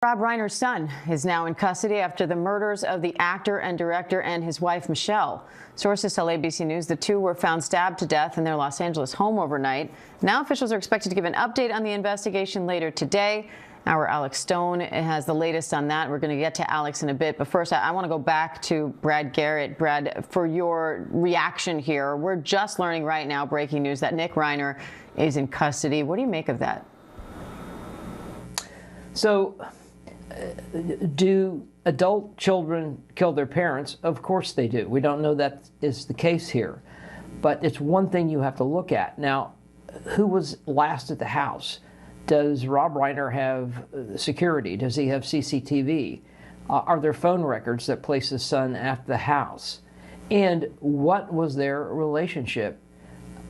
Rob Reiner's son is now in custody after the murders of the actor and director and his wife, Michelle. Sources tell ABC News the two were found stabbed to death in their Los Angeles home overnight. Now officials are expected to give an update on the investigation later today. Our Alex Stone has the latest on that. We're going to get to Alex in a bit, but first I want to go back to Brad Garrett. Brad, for your reaction here, we're just learning right now, breaking news, that Nick Reiner is in custody. What do you make of that? So, do adult children kill their parents? Of course they do. We don't know that is the case here. But it's one thing you have to look at. Now, who was last at the house? Does Rob Reiner have security? Does he have CCTV? Are there phone records that place his son at the house? And what was their relationship?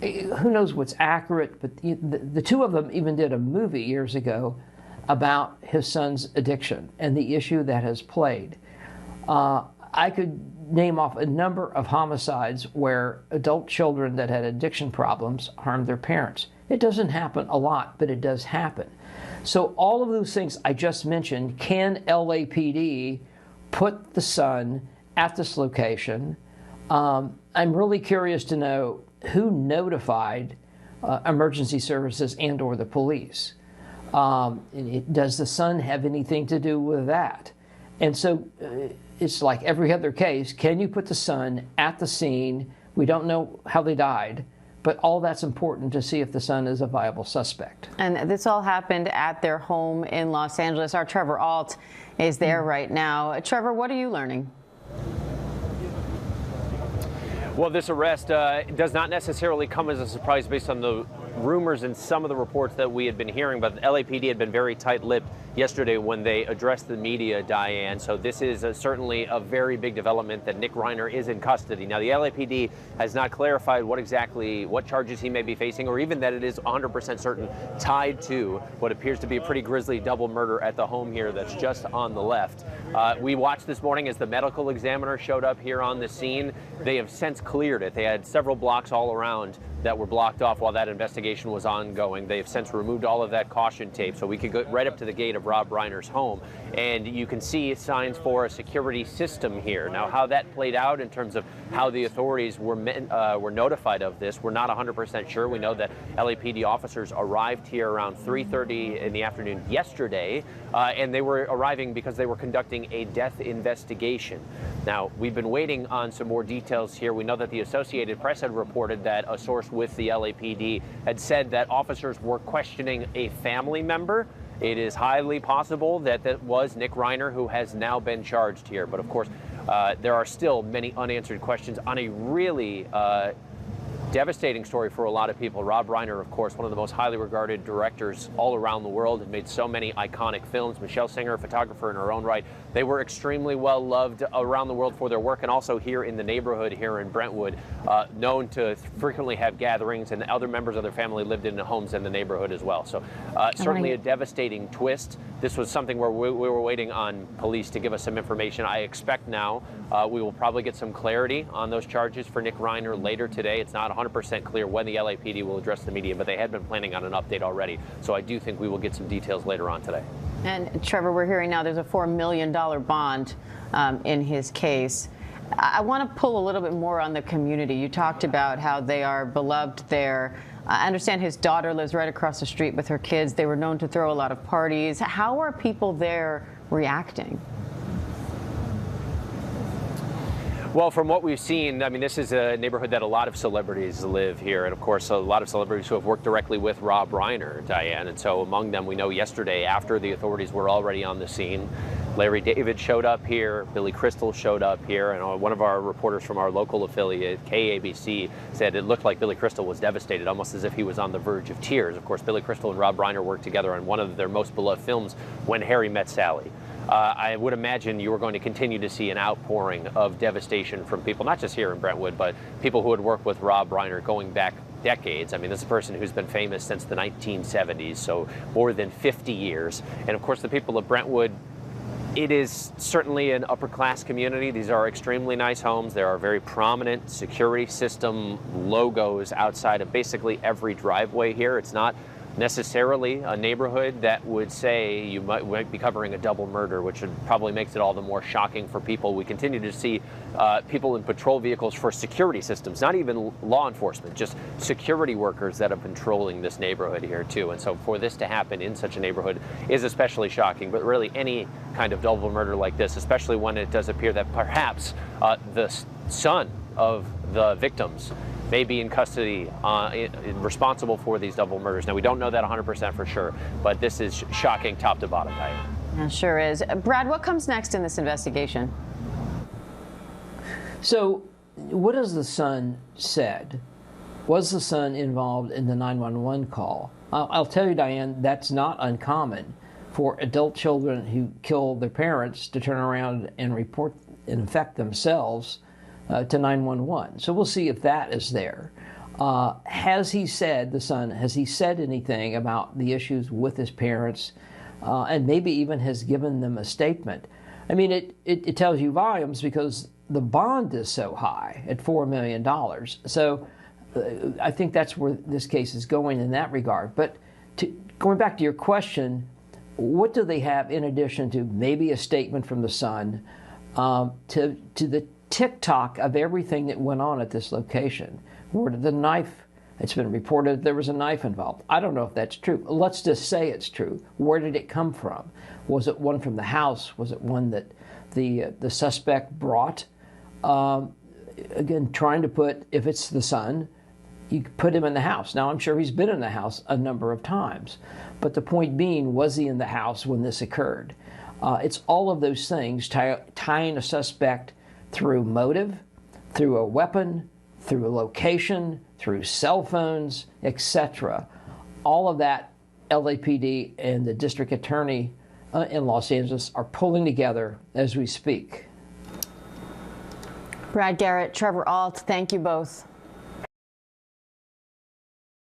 Who knows what's accurate, but the two of them even did a movie years ago about his son's addiction and the issue that has played. I could name off a number of homicides where adult children that had addiction problems harmed their parents. It doesn't happen a lot, but it does happen. So all of those things I just mentioned, can LAPD put the son at this location? I'm really curious to know who notified emergency services and or the police. Does the son have anything to do with that? And so it's like every other case. Can you put the son at the scene? We don't know how they died, but all that's important to see if the son is a viable suspect. And this all happened at their home in Los Angeles. Our Trevor Alt is there right now. Trevor, what are you learning? Well, this arrest does not necessarily come as a surprise based on the rumors and some of the reports that we had been hearing, but LAPD had been very tight-lipped yesterday when they addressed the media, Diane. So this is certainly a very big development that Nick Reiner is in custody. Now, the LAPD has not clarified what charges he may be facing, or even that it is 100% certain tied to what appears to be a pretty grisly double murder at the home here that's just on the left. We watched this morning as the medical examiner showed up here on the scene. They have since cleared it. They had several blocks all around that were blocked off while that investigation was ongoing. They have since removed all of that caution tape, so we could go right up to the gate of Rob Reiner's home, and you can see signs for a security system here. Now, how that played out in terms of how the authorities were notified of this, we're not 100% sure. We know that LAPD officers arrived here around 3:30 in the afternoon yesterday, and they were arriving because they were conducting a death investigation. Now, we've been waiting on some more details here. We know that the Associated Press had reported that a source with the LAPD had said that officers were questioning a family member. It is highly possible that that was Nick Reiner, who has now been charged here. But of course, there are still many unanswered questions on a really devastating story for a lot of people. Rob Reiner, of course, one of the most highly regarded directors all around the world, has made so many iconic films. Michelle Singer, a photographer in her own right. They were extremely well loved around the world for their work, and also here in the neighborhood here in Brentwood, known to frequently have gatherings, and other members of their family lived in the homes in the neighborhood as well. So certainly a devastating twist. This was something where we were waiting on police to give us some information. I expect now we will probably get some clarity on those charges for Nick Reiner later today. It's not 100% clear when the LAPD will address the media, but they had been planning on an update already. So I do think we will get some details later on today. And Trevor, we're hearing now there's a $4 million bond in his case. I want to pull a little bit more on the community. You talked about how they are beloved there. I understand his daughter lives right across the street with her kids. They were known to throw a lot of parties. How are people there reacting? Well, from what we've seen, I mean, this is a neighborhood that a lot of celebrities live here. And of course, a lot of celebrities who have worked directly with Rob Reiner, Diane. And so among them, we know yesterday, after the authorities were already on the scene, Larry David showed up here, Billy Crystal showed up here, and one of our reporters from our local affiliate, KABC, said it looked like Billy Crystal was devastated, almost as if he was on the verge of tears. Of course, Billy Crystal and Rob Reiner worked together on one of their most beloved films, When Harry Met Sally. I would imagine you are going to continue to see an outpouring of devastation from people, not just here in Brentwood, but people who had worked with Rob Reiner going back decades. I mean, this is a person who's been famous since the 1970s, so more than 50 years. And of course, the people of Brentwood, it is certainly an upper-class community. These are extremely nice homes. There are very prominent security system logos outside of basically every driveway here. It's not necessarily a neighborhood that would say you might be covering a double murder, which probably makes it all the more shocking for people. We continue to see people in patrol vehicles for security systems, not even law enforcement, just security workers that are patrolling this neighborhood here too. And so for this to happen in such a neighborhood is especially shocking. But really any kind of double murder like this, especially when it does appear that perhaps the son of the victims may be in custody, responsible for these double murders. Now, we don't know that 100% for sure, but this is shocking top to bottom, Diane. It sure is. Brad, what comes next in this investigation? So, what has the son said? Was the son involved in the 911 call? I'll tell you, Diane, that's not uncommon for adult children who kill their parents to turn around and report and infect themselves to 911. So we'll see if that is there. Has he said, the son, has he said anything about the issues with his parents, and maybe even has given them a statement? I mean, it tells you volumes because the bond is so high at $4 million. So I think that's where this case is going in that regard. But going back to your question, what do they have in addition to maybe a statement from the son to the TikTok of everything that went on at this location? Where did the knife, it's been reported there was a knife involved. I don't know if that's true. Let's just say it's true. Where did it come from? Was it one from the house? Was it one that the suspect brought? Again, trying to put, if it's the son, you put him in the house. Now, I'm sure he's been in the house a number of times. But the point being, was he in the house when this occurred? It's all of those things, tying a suspect through motive, through a weapon, through a location, through cell phones, etc. All of that, LAPD and the district attorney in Los Angeles are pulling together as we speak. Brad Garrett, Trevor Alt, thank you both.